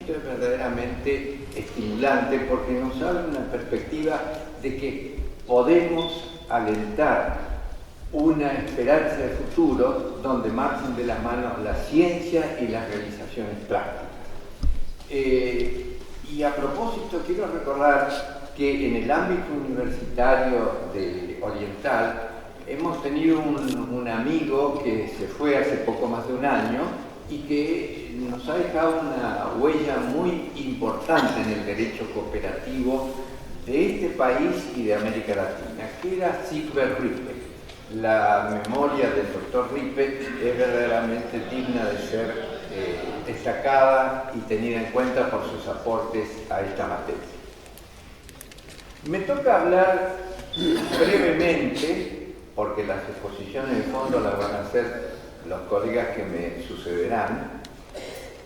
Es verdaderamente estimulante porque nos abre una perspectiva de que podemos alentar una esperanza de futuro donde marchen de las manos la ciencia y las realizaciones prácticas. Y a propósito, quiero recordar que en el ámbito universitario oriental hemos tenido un amigo que se fue hace poco más de un año y que nos ha dejado una huella muy importante en el derecho cooperativo de este país y de América Latina, que era Siegfried Riepe. La memoria del doctor Riepe es verdaderamente digna de ser destacada y tenida en cuenta por sus aportes a esta materia. Me toca hablar brevemente, porque las exposiciones de fondo las van a hacer los colegas que me sucederán,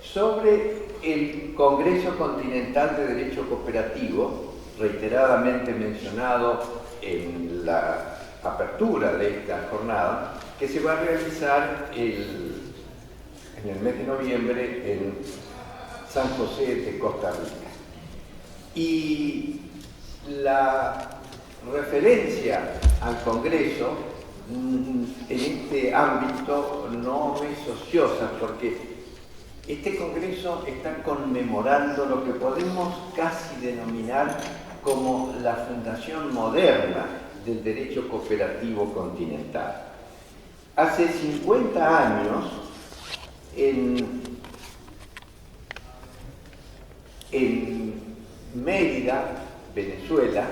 sobre el Congreso Continental de Derecho Cooperativo, reiteradamente mencionado en la apertura de esta jornada, que se va a realizar en el mes de noviembre en San José de Costa Rica. Y la referencia al Congreso en este ámbito no es ociosa, porque este Congreso está conmemorando lo que podemos casi denominar como la fundación moderna del derecho cooperativo continental. Hace 50 años, en Mérida, Venezuela,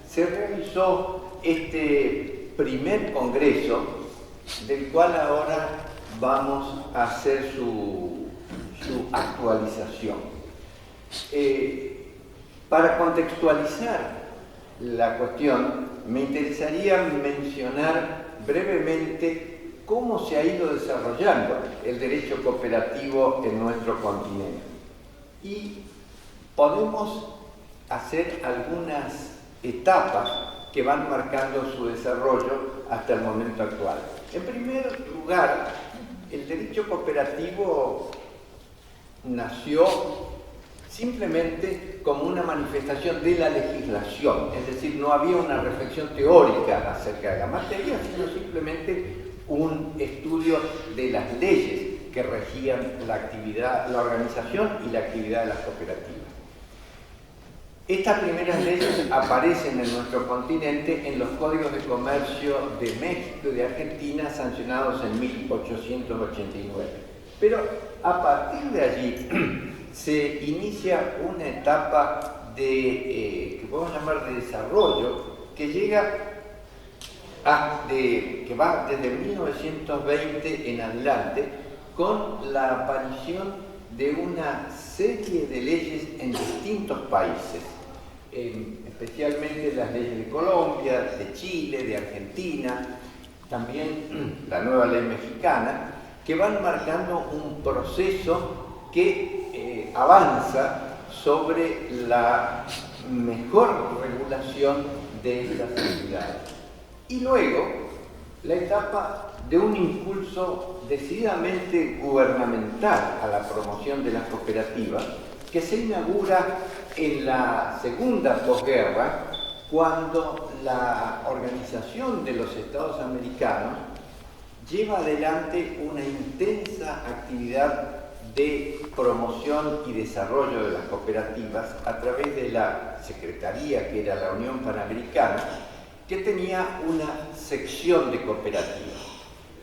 se realizó este primer congreso, del cual ahora vamos a hacer su actualización. Para contextualizar la cuestión, me interesaría mencionar brevemente cómo se ha ido desarrollando el derecho cooperativo en nuestro continente. Y podemos hacer algunas etapas que van marcando su desarrollo hasta el momento actual. En primer lugar, el derecho cooperativo nació simplemente como una manifestación de la legislación, es decir, no había una reflexión teórica acerca de la materia, sino simplemente un estudio de las leyes que regían la actividad, la organización y la actividad de las cooperativas. Estas primeras leyes aparecen en nuestro continente en los códigos de comercio de México y de Argentina sancionados en 1889. Pero a partir de allí se inicia una etapa que podemos llamar de desarrollo, que va desde 1920 en adelante, con la aparición de una serie de leyes en distintos países, especialmente las leyes de Colombia, de Chile, de Argentina, también la nueva ley mexicana, que van marcando un proceso que avanza sobre la mejor regulación de estas actividades. Y luego, la etapa de un impulso decididamente gubernamental a la promoción de las cooperativas, que se inaugura en la segunda posguerra, cuando la Organización de los Estados Americanos lleva adelante una intensa actividad de promoción y desarrollo de las cooperativas a través de la Secretaría, que era la Unión Panamericana, que tenía una sección de cooperativas.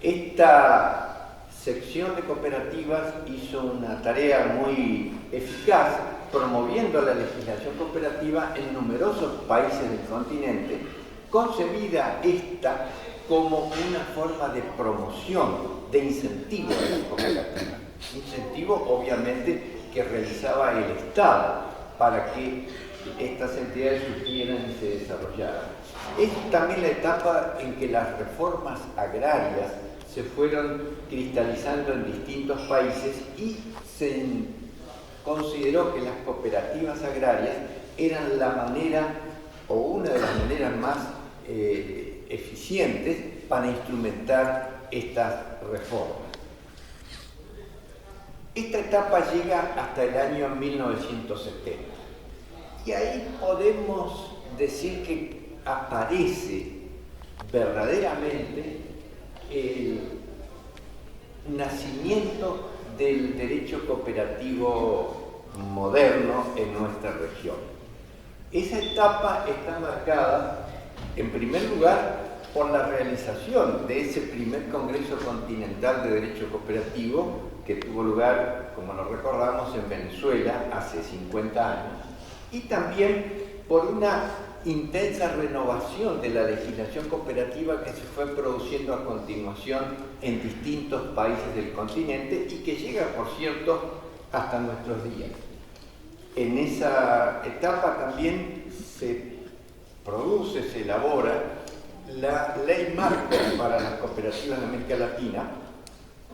Esta sección de cooperativas hizo una tarea muy eficaz promoviendo la legislación cooperativa en numerosos países del continente, concebida esta como una forma de promoción, de incentivo de las cooperativas. Incentivo, obviamente, que realizaba el Estado para que estas entidades surgieran y se desarrollaran. Es también la etapa en que las reformas agrarias se fueron cristalizando en distintos países y se consideró que las cooperativas agrarias eran la manera o una de las maneras más eficientes para instrumentar estas reformas. Esta etapa llega hasta el año 1970 y ahí podemos decir que aparece verdaderamente el nacimiento del derecho cooperativo moderno en nuestra región. Esa etapa está marcada, en primer lugar, por la realización de ese primer Congreso Continental de Derecho Cooperativo que tuvo lugar, como lo recordamos, en Venezuela hace 50 años, y también por una intensa renovación de la legislación cooperativa que se fue produciendo a continuación en distintos países del continente y que llega, por cierto, hasta nuestros días. En esa etapa también se produce, se elabora la Ley Marco para las Cooperativas de América Latina,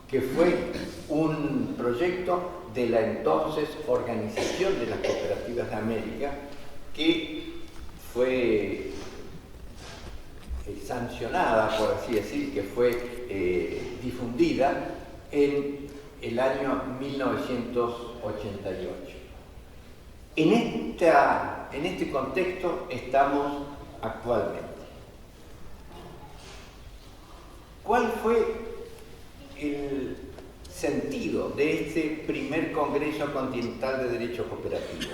que fue un proyecto de la entonces Organización de las Cooperativas de América, que fue sancionada, por así decir, que fue difundida en el año 1988. En este contexto estamos actualmente. ¿Cuál fue el sentido de este primer Congreso Continental de Derecho Cooperativo?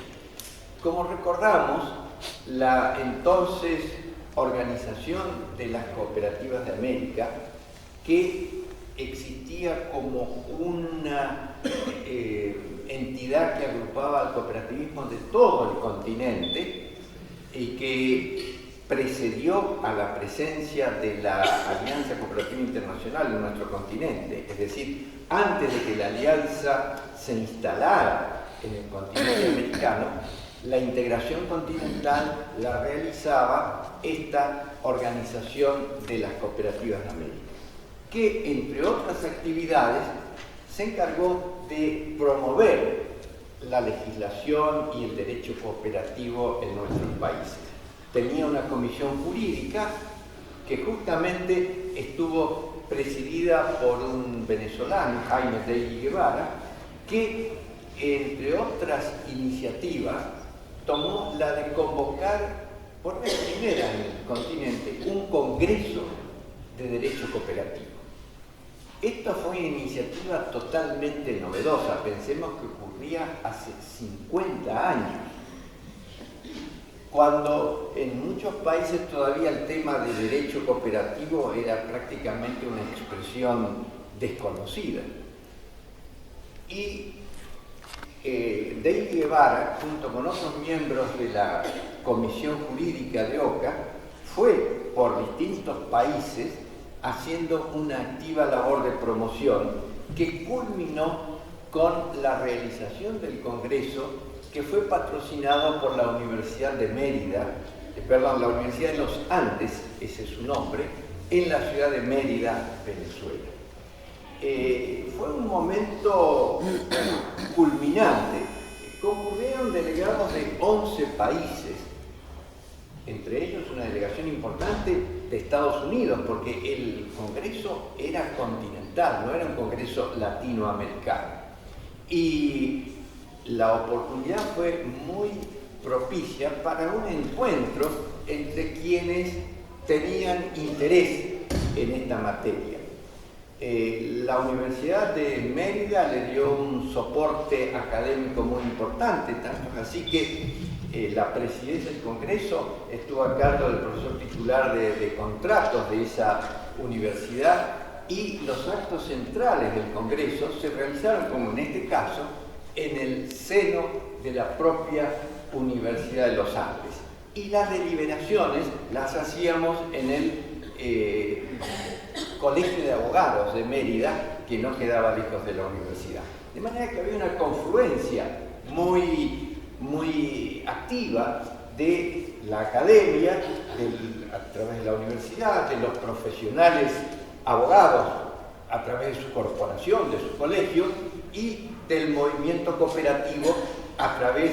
Como recordamos, la entonces Organización de las Cooperativas de América, que existía como una entidad que agrupaba al cooperativismo de todo el continente y que precedió a la presencia de la Alianza Cooperativa Internacional en nuestro continente, es decir, antes de que la alianza se instalara en el continente americano, la integración continental la realizaba esta Organización de las Cooperativas de América, que entre otras actividades se encargó de promover la legislación y el derecho cooperativo en nuestros países. Tenía una comisión jurídica que justamente estuvo presidida por un venezolano, Jaime Daily Guevara, que entre otras iniciativas tomó la de convocar por vez primera en el continente un congreso de derecho cooperativo. Esta fue una iniciativa totalmente novedosa, pensemos que ocurría hace 50 años, cuando en muchos países todavía el tema de derecho cooperativo era prácticamente una expresión desconocida. Y Daily Guevara, junto con otros miembros de la Comisión Jurídica de OCA, fue por distintos países haciendo una activa labor de promoción que culminó con la realización del Congreso, que fue patrocinado por la Universidad de Mérida, la Universidad de los Andes, ese es su nombre, en la ciudad de Mérida, Venezuela. Fue un momento culminante. Concurrieron delegados de 11 países, entre ellos una delegación importante de Estados Unidos, porque el Congreso era continental, no era un Congreso latinoamericano. Y la oportunidad fue muy propicia para un encuentro entre quienes tenían interés en esta materia. La Universidad de Mérida le dio un soporte académico muy importante, tanto así que la presidencia del Congreso estuvo a cargo del profesor titular de contratos de esa universidad, y los actos centrales del Congreso se realizaron, como en este caso, en el seno de la propia Universidad de los Andes. Y las deliberaciones las hacíamos en el Colegio de Abogados de Mérida, que no quedaba lejos de la universidad. De manera que había una confluencia muy activa de la academia, a través de la universidad, de los profesionales abogados a través de su corporación, de su colegio, y del movimiento cooperativo a través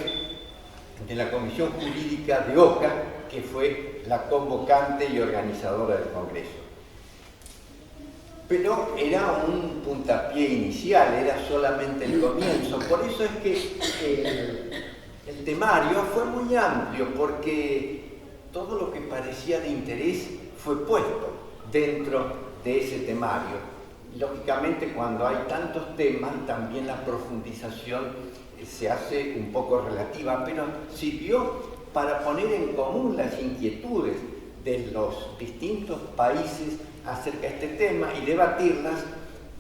de la Comisión Jurídica de OCA, que fue la convocante y organizadora del Congreso. pero era un puntapié inicial, era solamente el comienzo. Por eso es que el temario fue muy amplio, porque todo lo que parecía de interés fue puesto dentro de ese temario. Lógicamente, cuando hay tantos temas, también la profundización se hace un poco relativa, pero sirvió para poner en común las inquietudes de los distintos países acerca de este tema y debatirlas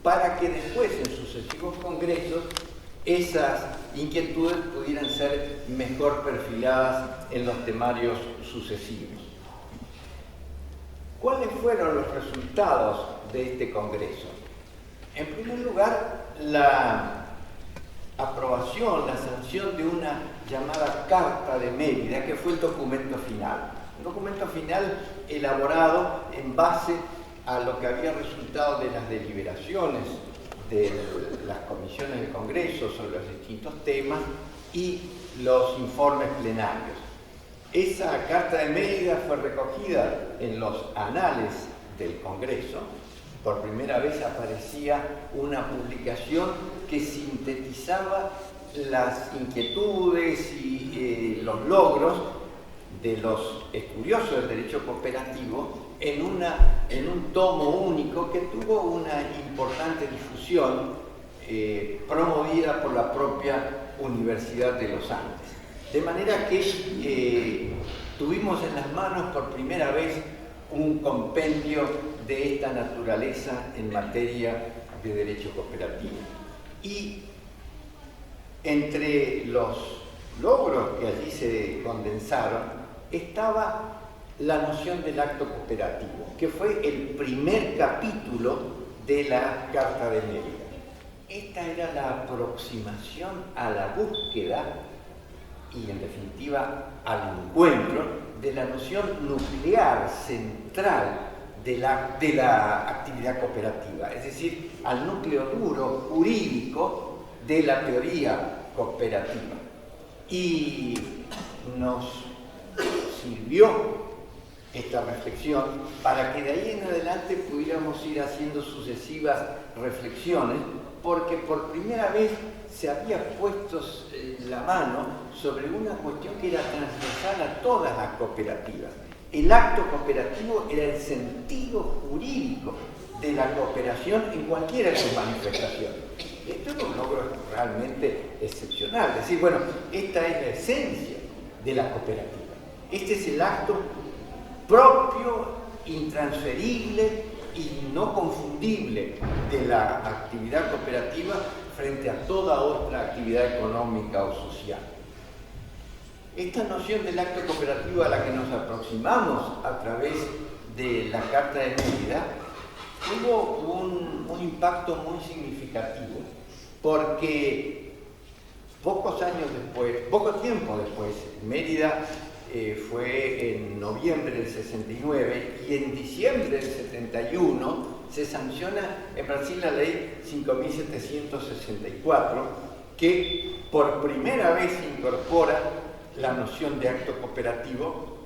para que después, en sucesivos congresos, esas inquietudes pudieran ser mejor perfiladas en los temarios sucesivos. ¿Cuáles fueron los resultados de este congreso? En primer lugar, la aprobación, la sanción de una llamada Carta de Mérida, que fue el documento final. Un documento final elaborado en base a lo que había resultado de las deliberaciones de las comisiones de Congreso sobre los distintos temas y los informes plenarios. Esa Carta de Mérida fue recogida en los anales del Congreso. Por primera vez aparecía una publicación que sintetizaba las inquietudes y los logros de los estudiosos del derecho cooperativo en un tomo único que tuvo una importante difusión promovida por la propia Universidad de los Andes. De manera que tuvimos en las manos por primera vez un compendio de esta naturaleza en materia de derecho cooperativo. Y entre los logros que allí se condensaron estaba la noción del acto cooperativo, que fue el primer capítulo de la Carta de Mérida. Esta era la aproximación a la búsqueda y, en definitiva, al encuentro de la noción nuclear central de la actividad cooperativa, es decir, al núcleo duro jurídico de la teoría cooperativa. Y nos sirvió esta reflexión para que de ahí en adelante pudiéramos ir haciendo sucesivas reflexiones, porque por primera vez se había puesto la mano sobre una cuestión que era transversal a todas las cooperativas. El acto cooperativo era el sentido jurídico de la cooperación en cualquiera de sus manifestaciones. Esto es un logro realmente excepcional. Es decir, bueno, esta es la esencia de la cooperativa. Este es el acto propio, intransferible y no confundible de la actividad cooperativa frente a toda otra actividad económica o social. Esta noción del acto cooperativo a la que nos aproximamos a través de la Carta de Mérida tuvo un impacto muy significativo, porque poco tiempo después, Mérida fue en noviembre del 69 y en diciembre del 71 se sanciona en Brasil la ley 5.764, que por primera vez incorpora la noción de acto cooperativo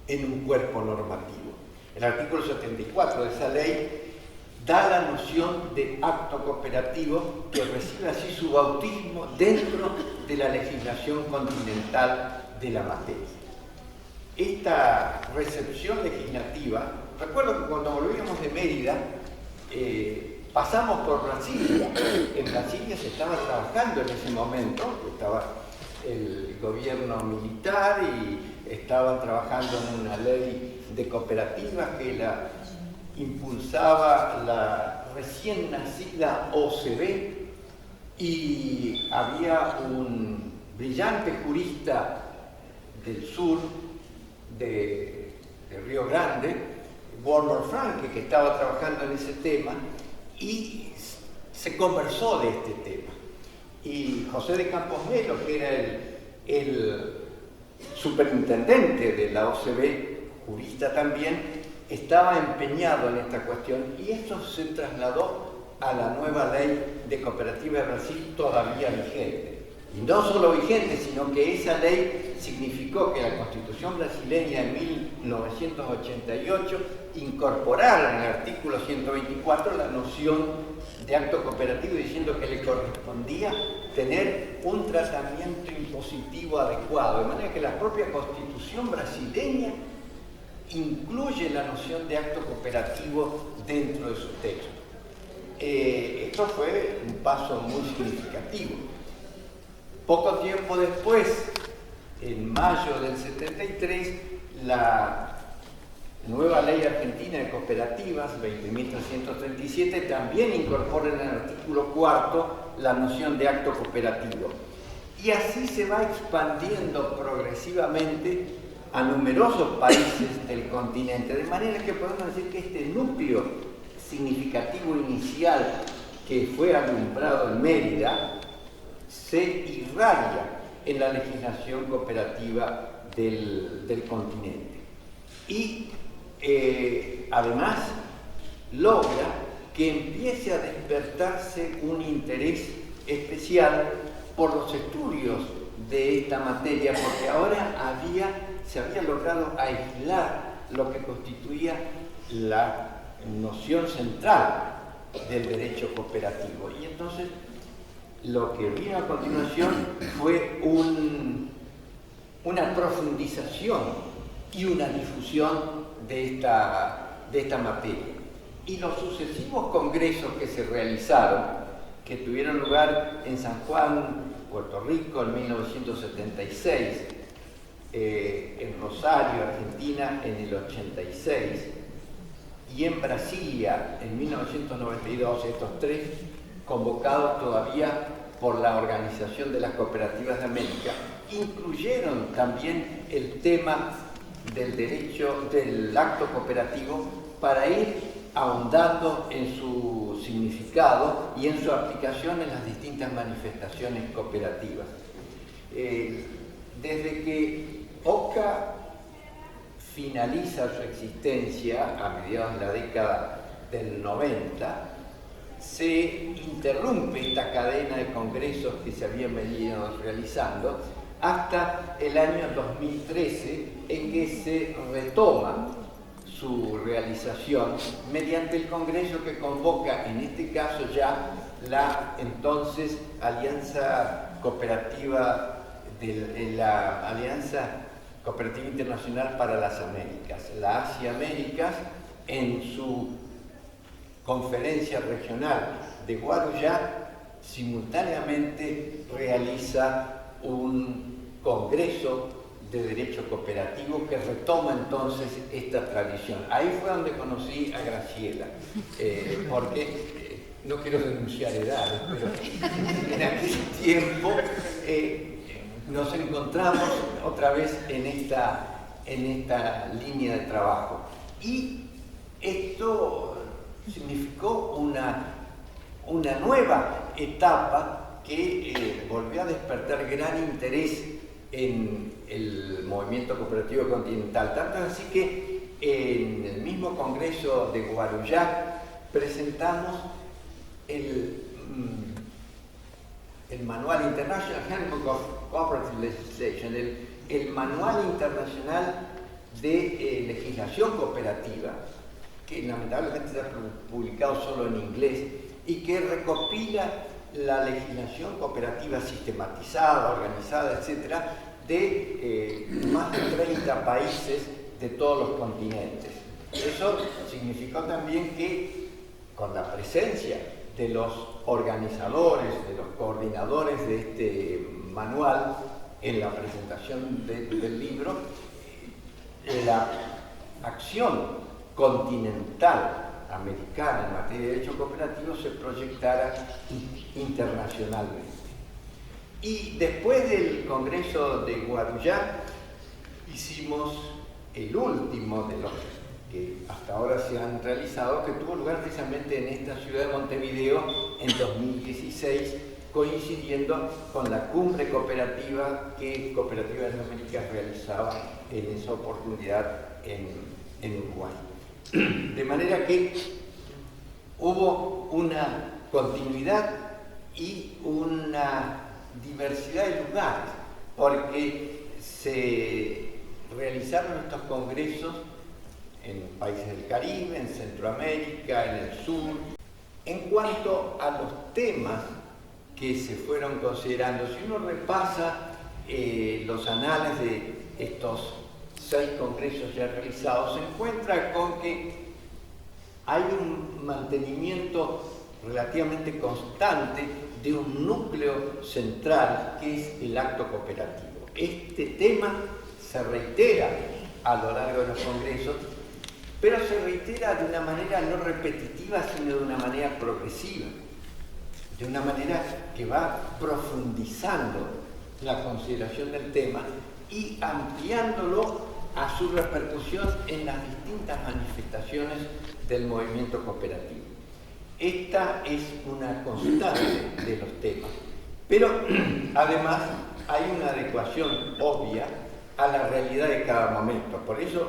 en un cuerpo normativo. El artículo 74 de esa ley da la noción de acto cooperativo, que recibe así su bautismo dentro de la legislación continental de la materia. Esta recepción legislativa, recuerdo que cuando volvíamos de Mérida, pasamos por Brasilia. En Brasilia se estaba trabajando en ese momento, estaba el gobierno militar y estaban trabajando en una ley de cooperativas que la impulsaba la recién nacida OCB, y había un brillante jurista del sur de Río Grande, Walter Franke, que estaba trabajando en ese tema, y se conversó de este tema. Y José de Campos Melo, que era el superintendente de la OCB, jurista también, estaba empeñado en esta cuestión, y esto se trasladó a la nueva ley de cooperativa de Brasil, todavía vigente. Y no solo vigente, sino que esa ley significó que la Constitución brasileña de 1988 incorporara en el artículo 124 la noción de acto cooperativo, diciendo que le correspondía tener un tratamiento impositivo adecuado, de manera que la propia Constitución brasileña incluye la noción de acto cooperativo dentro de su texto. Esto fue un paso muy significativo. Poco tiempo después, en mayo del 73, la nueva ley argentina de cooperativas, 20.337, también incorpora en el artículo 4 la noción de acto cooperativo. Y así se va expandiendo progresivamente a numerosos países del continente, de manera que podemos decir que este núcleo significativo inicial que fue alumbrado en Mérida se irradia en la legislación cooperativa del continente. Y además logra que empiece a despertarse un interés especial por los estudios de esta materia, porque ahora se había logrado aislar lo que constituía la noción central del derecho cooperativo. Y entonces lo que vino a continuación fue una profundización y una difusión de esta materia. Y los sucesivos congresos que se realizaron, que tuvieron lugar en San Juan, Puerto Rico, en 1976, en Rosario, Argentina, en el 86, y en Brasilia, en 1992, estos tres convocados todavía por la Organización de las Cooperativas de América, incluyeron también el tema del derecho del acto cooperativo para ir ahondando en su significado y en su aplicación en las distintas manifestaciones cooperativas. Desde que OCA finaliza su existencia a mediados de la década del 90, se interrumpe esta cadena de congresos que se habían venido realizando hasta el año 2013, en que se retoma su realización mediante el congreso que convoca, en este caso ya, la entonces Alianza Cooperativa la Alianza Cooperativa Internacional para las Américas, la Asia Américas, en su conferencia regional de Guarujá, simultáneamente realiza un congreso de derecho cooperativo que retoma entonces esta tradición. Ahí fue donde conocí a Graciela, porque no quiero denunciar edades, pero en aquel tiempo nos encontramos otra vez en esta línea de trabajo. Y esto significó una nueva etapa que volvió a despertar gran interés en el movimiento cooperativo continental. Tanto es así que en el mismo Congreso de Guarujá presentamos el Manual International Handbook of Cooperative Legislation, el Manual Internacional de Legislación Cooperativa, que lamentablemente está publicado solo en inglés y que recopila la legislación cooperativa sistematizada, organizada, etcétera, de más de 30 países de todos los continentes. Eso significó también que, con la presencia de los organizadores, de los coordinadores de este manual en la presentación del libro, la acción continental americana en materia de derecho cooperativo se proyectara internacionalmente. Y después del Congreso de Guarujá hicimos el último de los que hasta ahora se han realizado, que tuvo lugar precisamente en esta ciudad de Montevideo en 2016, coincidiendo con la cumbre cooperativa que Cooperativas de América realizaba en esa oportunidad en Uruguay. De manera que hubo una continuidad y una diversidad de lugares, porque se realizaron estos congresos en países del Caribe, en Centroamérica, en el sur. En cuanto a los temas que se fueron considerando, si uno repasa los anales de estos 6 congresos ya realizados, se encuentra con que hay un mantenimiento relativamente constante de un núcleo central que es el acto cooperativo. Este tema se reitera a lo largo de los congresos, pero se reitera de una manera no repetitiva, sino de una manera progresiva, de una manera que va profundizando la consideración del tema y ampliándolo a su repercusión en las distintas manifestaciones del movimiento cooperativo. Esta es una constante de los temas, pero además hay una adecuación obvia a la realidad de cada momento. Por eso,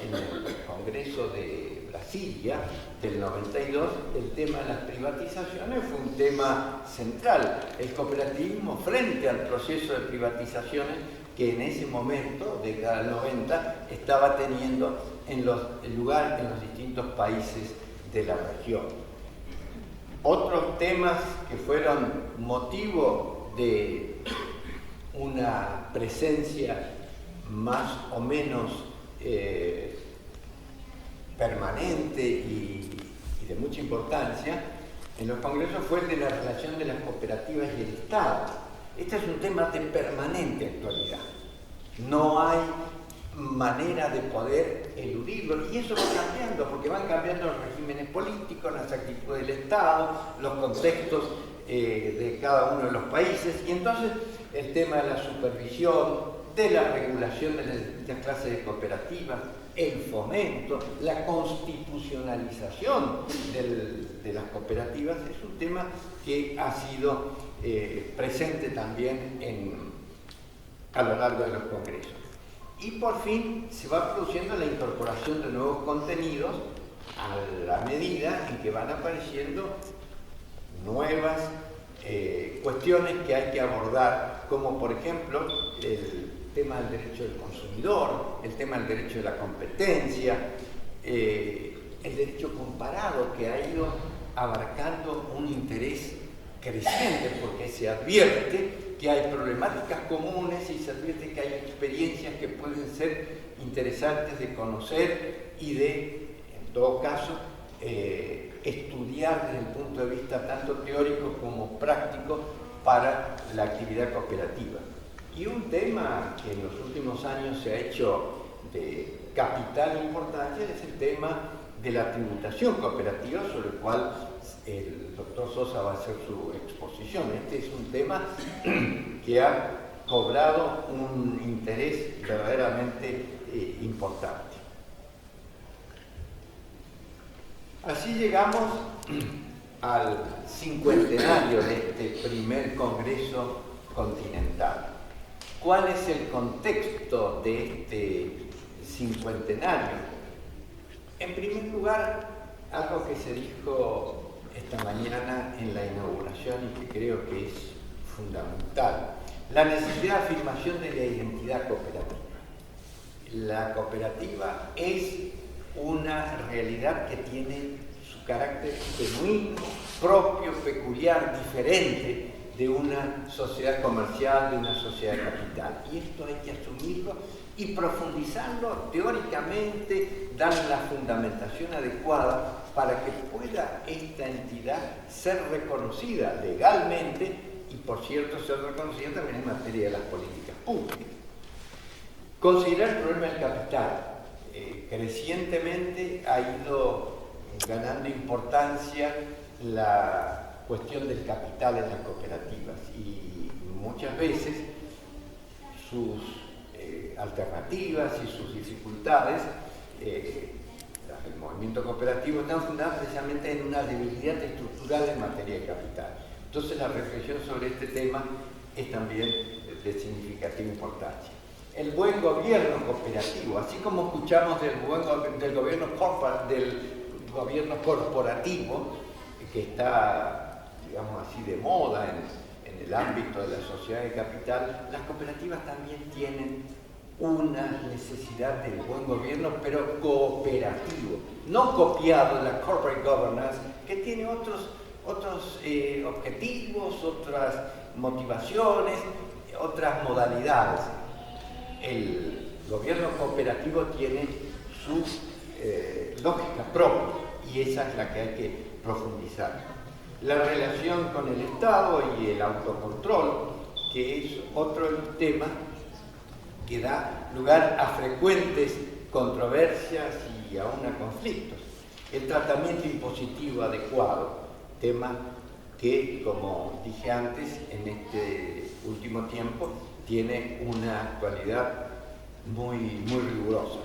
en el Congreso de Brasilia del 92, el tema de las privatizaciones fue un tema central. El cooperativismo frente al proceso de privatizaciones que en ese momento, década del 90, estaba teniendo en los distintos países de la región. Otros temas que fueron motivo de una presencia más o menos permanente y de mucha importancia en los congresos fue el de la relación de las cooperativas y el Estado. Este es un tema de permanente actualidad. No hay manera de poder eludirlo, y eso va cambiando, porque van cambiando los regímenes políticos, las actitudes del Estado, los contextos de cada uno de los países, y entonces el tema de la supervisión, de la regulación de las distintas clases de cooperativas, el fomento, la constitucionalización de las cooperativas es un tema que ha sido presente también a lo largo de los congresos. Y por fin se va produciendo la incorporación de nuevos contenidos a la medida en que van apareciendo nuevas cuestiones que hay que abordar, como por ejemplo el tema del derecho del consumidor, el tema del derecho de la competencia, el derecho comparado, que ha ido abarcando un interés creciente porque se advierte que hay problemáticas comunes y se advierte que hay experiencias que pueden ser interesantes de conocer y de, en todo caso, estudiar desde el punto de vista tanto teórico como práctico para la actividad cooperativa. Y un tema que en los últimos años se ha hecho de capital importancia es el tema de la tributación cooperativa, sobre el cual el doctor Sosa va a hacer su exposición. Este es un tema que ha cobrado un interés verdaderamente importante. Así llegamos al cincuentenario de este primer Congreso Continental. ¿Cuál es el contexto de este cincuentenario? En primer lugar, algo que se dijo esta mañana en la inauguración y que creo que es fundamental: la necesidad de afirmación de la identidad cooperativa. La cooperativa es una realidad que tiene su carácter genuino, propio, peculiar, diferente de una sociedad comercial, de una sociedad de capital. Y esto hay que asumirlo y profundizarlo teóricamente, darle la fundamentación adecuada para que pueda esta entidad ser reconocida legalmente y, por cierto, ser reconocida también en materia de las políticas públicas. Considerar el problema del capital. Crecientemente ha ido ganando importancia la cuestión del capital en las cooperativas y muchas veces sus alternativas y sus dificultades, el movimiento cooperativo están fundadas precisamente en una debilidad estructural en materia de capital. Entonces la reflexión sobre este tema es también de significativa importancia. El buen gobierno cooperativo, así como escuchamos del gobierno corporativo, que está, digamos así, de moda en el ámbito de la sociedad de capital, las cooperativas también tienen una necesidad del buen gobierno, pero cooperativo, no copiado de la corporate governance, que tiene otros objetivos, otras motivaciones, otras modalidades. El gobierno cooperativo tiene su lógica propia y esa es la que hay que profundizar. La relación con el Estado y el autocontrol, que es otro de los temas que da lugar a frecuentes controversias y aún a conflictos. El tratamiento impositivo adecuado, tema que, como dije antes, en este último tiempo tiene una actualidad muy rigurosa.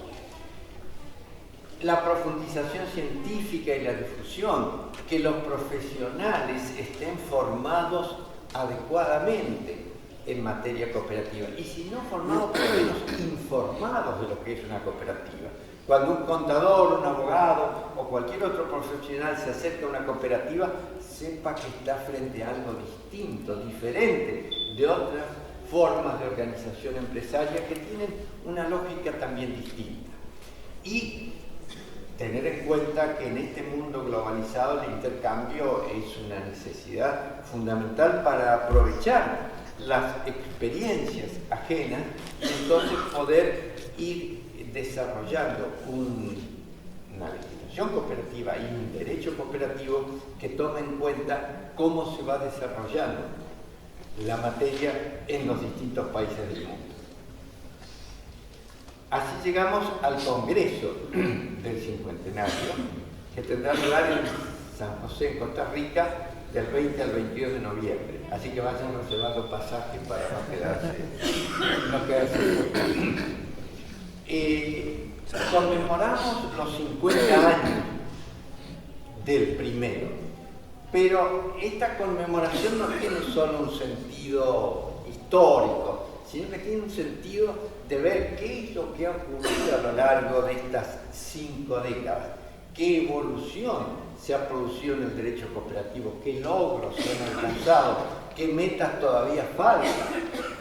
La profundización científica y la difusión, que los profesionales estén formados adecuadamente en materia cooperativa, y si no formados, por lo menos informados de lo que es una cooperativa. Cuando un contador, un abogado o cualquier otro profesional se acerca a una cooperativa, sepa que está frente a algo distinto, diferente de otras formas de organización empresaria que tienen una lógica también distinta. Y tener en cuenta que en este mundo globalizado el intercambio es una necesidad fundamental para aprovechar las experiencias ajenas y entonces poder ir desarrollando una legislación cooperativa y un derecho cooperativo que tome en cuenta cómo se va desarrollando la materia en los distintos países del mundo. Así llegamos al Congreso del Cincuentenario, que tendrá lugar en San José, en Costa Rica, del 20 al 22 de noviembre. Así que vayan reservando pasajes para no quedarse. Conmemoramos los 50 años del primero, pero esta conmemoración no tiene solo un sentido histórico, sino que tiene un sentido de ver qué es lo que ha ocurrido a lo largo de estas 5 décadas, qué evolución se ha producido en el derecho cooperativo, qué logros se han alcanzado, qué metas todavía faltan,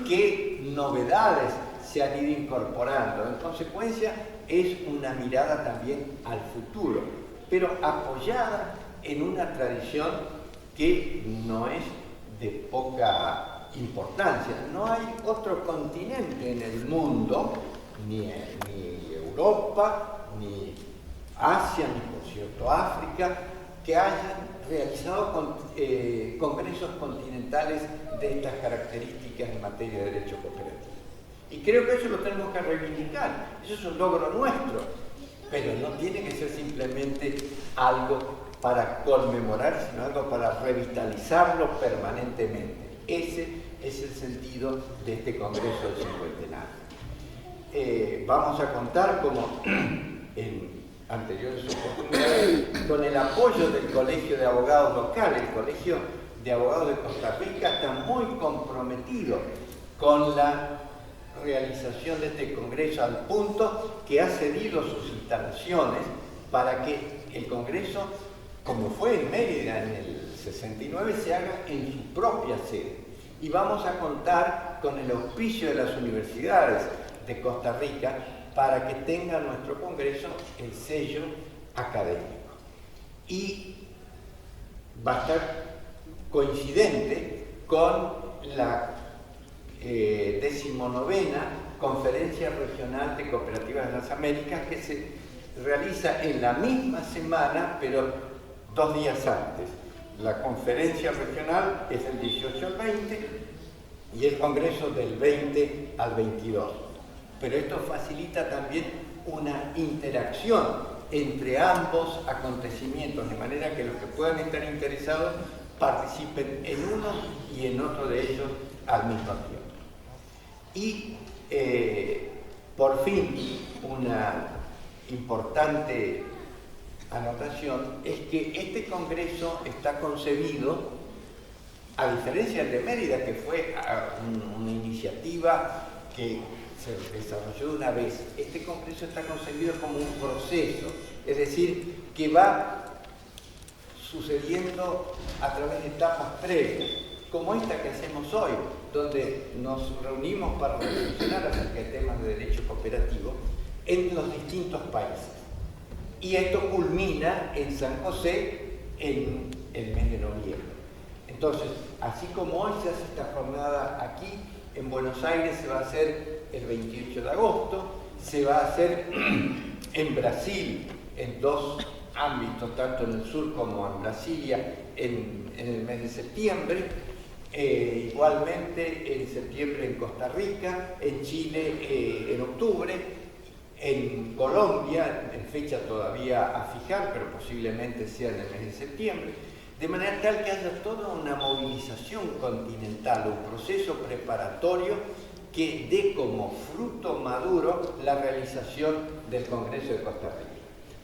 qué novedades se han ido incorporando. En consecuencia, es una mirada también al futuro, pero apoyada en una tradición que no es de poca importancia. No hay otro continente en el mundo, ni Europa, ni Asia, ni por cierto África, que hayan realizado congresos continentales de estas características en materia de derecho cooperativo. Y creo que eso lo tenemos que reivindicar, eso es un logro nuestro, pero no tiene que ser simplemente algo para conmemorar, sino algo para revitalizarlo permanentemente. Ese es el sentido de este Congreso del Cincuentenario. Vamos a contar, como en anteriores oportunidades, con el apoyo del Colegio de Abogados local. El Colegio de Abogados de Costa Rica está muy comprometido con la realización de este Congreso, al punto que ha cedido sus instalaciones para que el Congreso, como fue en Mérida en el 69, se haga en su propia sede. Y vamos a contar con el auspicio de las universidades de Costa Rica para que tenga nuestro Congreso el sello académico. Y va a estar coincidente con la 19ª Conferencia Regional de Cooperativas de las Américas, que se realiza en la misma semana, pero 2 días antes. La conferencia regional es del 18 al 20 y el congreso del 20 al 22. Pero esto facilita también una interacción entre ambos acontecimientos, de manera que los que puedan estar interesados participen en uno y en otro de ellos al mismo tiempo. Y por fin, una importante anotación es que este congreso está concebido, a diferencia del de Mérida, que fue una iniciativa que se desarrolló de una vez. Este congreso está concebido como un proceso, es decir, que va sucediendo a través de etapas previas. como esta que hacemos hoy, donde nos reunimos para reflexionar acerca de temas de derecho cooperativo en los distintos países. Y esto culmina en San José en el mes de noviembre. Entonces, así como hoy se hace esta jornada aquí, en Buenos Aires se va a hacer el 28 de agosto, se va a hacer en Brasil, en dos ámbitos, tanto en el sur como en Brasilia, en el mes de septiembre, igualmente en septiembre en Costa Rica, en Chile en octubre, en Colombia, en fecha todavía a fijar, pero posiblemente sea en el mes de septiembre, de manera tal que haya toda una movilización continental, un proceso preparatorio que dé como fruto maduro la realización del Congreso de Costa Rica.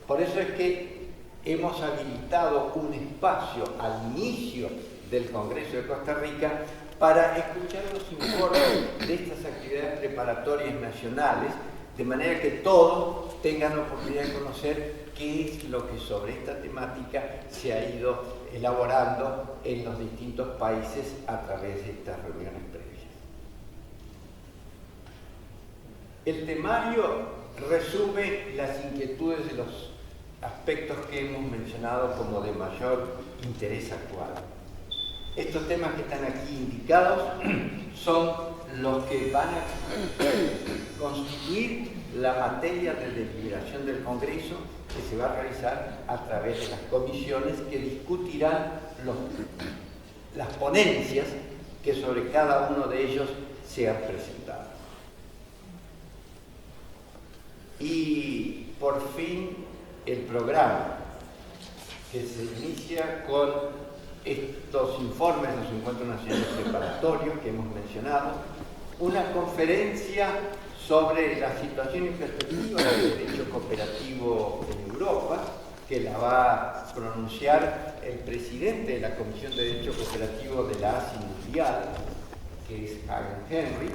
Por eso es que hemos habilitado un espacio al inicio del Congreso de Costa Rica para escuchar los informes de estas actividades preparatorias nacionales, de manera que todos tengan la oportunidad de conocer qué es lo que sobre esta temática se ha ido elaborando en los distintos países a través de estas reuniones previas. El temario resume las inquietudes de los aspectos que hemos mencionado como de mayor interés actual. Estos temas que están aquí indicados son los que van a constituir la materia de deliberación del Congreso que se va a realizar a través de las comisiones que discutirán las ponencias que sobre cada uno de ellos se han presentado. Y por fin el programa, que se inicia con estos informes de los encuentros nacionales preparatorios que hemos mencionado, una conferencia sobre la situación y perspectiva del derecho cooperativo en Europa, que la va a pronunciar el presidente de la Comisión de Derecho Cooperativo de la ASI Mundial, que es Hagen Henry,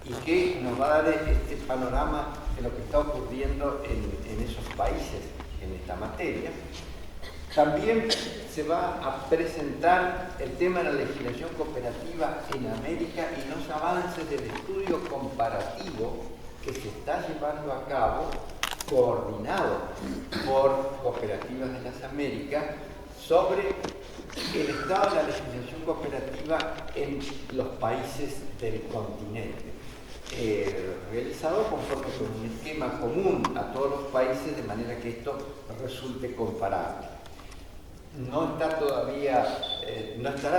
y que nos va a dar este panorama de lo que está ocurriendo en esos países en esta materia. También se va a presentar el tema de la legislación cooperativa en América y los avances del estudio comparativo que se está llevando a cabo, coordinado por Cooperativas de las Américas, sobre el estado de la legislación cooperativa en los países del continente. Realizado conforme con un esquema común a todos los países, de manera que esto resulte comparable. No estará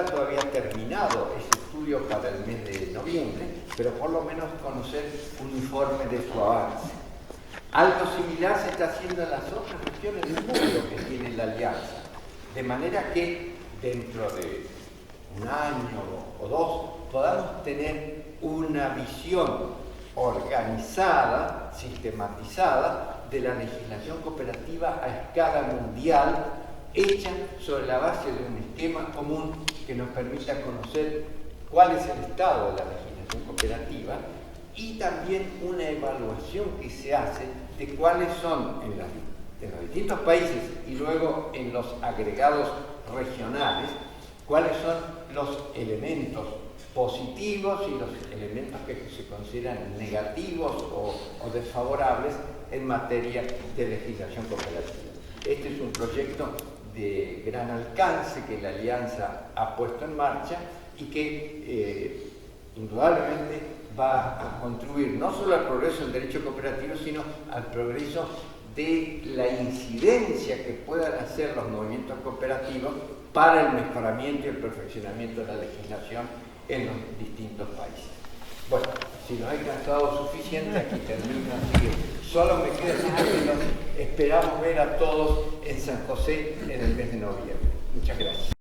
todavía terminado ese estudio para el mes de noviembre, pero por lo menos conocer un informe de su avance. Algo similar se está haciendo en las otras regiones del mundo que tiene la Alianza, de manera que dentro de un año o dos podamos tener una visión organizada, sistematizada de la legislación cooperativa a escala mundial, hecha sobre la base de un esquema común que nos permita conocer cuál es el estado de la legislación cooperativa y también una evaluación que se hace de cuáles son en los distintos países y luego en los agregados regionales, cuáles son los elementos positivos y los elementos que se consideran negativos o desfavorables en materia de legislación cooperativa. Este es un proyecto de gran alcance que la Alianza ha puesto en marcha y que indudablemente va a contribuir no solo al progreso del derecho cooperativo, sino al progreso de la incidencia que puedan hacer los movimientos cooperativos para el mejoramiento y el perfeccionamiento de la legislación en los distintos países. Bueno, si nos he cansado suficiente, aquí termino, así que solo me queda decir que nos esperamos ver a todos en San José en el mes de noviembre. Muchas gracias.